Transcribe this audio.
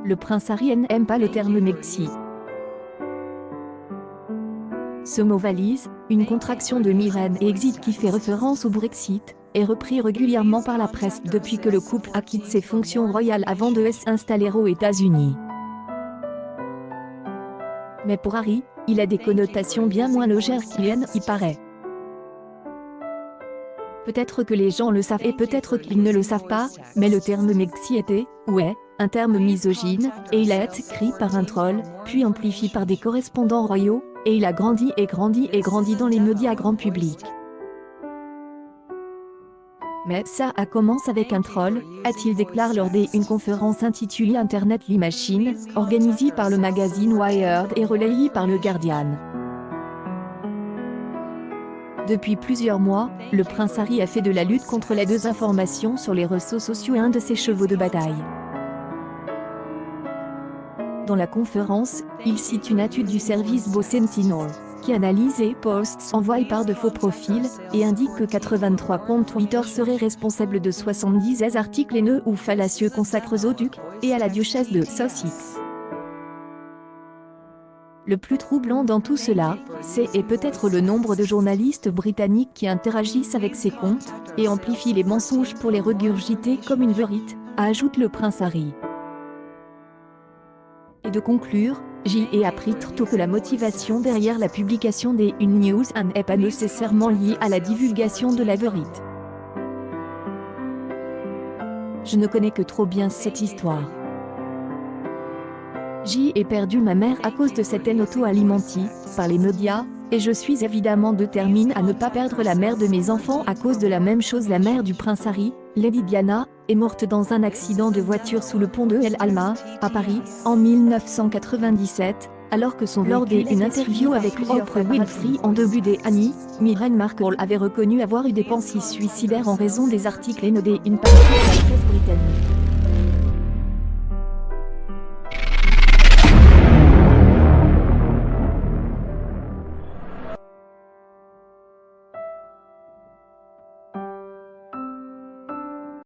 Le prince Harry n'aime pas le terme Mexi. Ce mot valise, une contraction de Miren et Exit qui fait référence au Brexit, est repris régulièrement par la presse depuis que le couple a quitté ses fonctions royales avant de s'installer aux États-Unis. Mais pour Harry, il a des connotations bien moins légères qu'il y paraît. Peut-être que les gens le savent et peut-être qu'ils ne le savent pas, mais le terme Mexi était, ou est, un terme misogyne, et il a été écrit par un troll, puis amplifié par des correspondants royaux, et il a grandi et grandi et grandi dans les médias grand public. Mais ça a commencé avec un troll, a-t-il déclaré lors d'une conférence intitulée Internet Lee Machine, organisée par le magazine Wired et relayée par le Guardian. Depuis plusieurs mois, le prince Harry a fait de la lutte contre la désinformation sur les réseaux sociaux un de ses chevaux de bataille. Dans la conférence, il cite une étude du service Bo Sentinel, qui analyse les posts envoyés par de faux profils, et indique que 83 comptes Twitter seraient responsables de 70 articles haineux ou fallacieux consacrés au duc, et à la duchesse de Sussex. Le plus troublant dans tout cela, c'est et peut-être le nombre de journalistes britanniques qui interagissent avec ces comptes, et amplifient les mensonges pour les regurgiter comme une vérité, ajoute le prince Harry. Et de conclure, j'ai appris très tôt que la motivation derrière la publication des une news n'est pas nécessairement liée à la divulgation de la vérité. Je ne connais que trop bien cette histoire. J'ai perdu ma mère à cause de cette haine auto-alimentée par les médias, et je suis évidemment déterminée à ne pas perdre la mère de mes enfants à cause de la même chose. La mère du prince Harry, Lady Diana, est morte dans un accident de voiture sous le pont de El Alma, à Paris, en 1997, alors que lors d'une interview avec Oprah Winfrey en début des années, Meghan Markle avait reconnu avoir eu des pensées suicidaires en raison des articles haineux d'une partie de la presse britannique.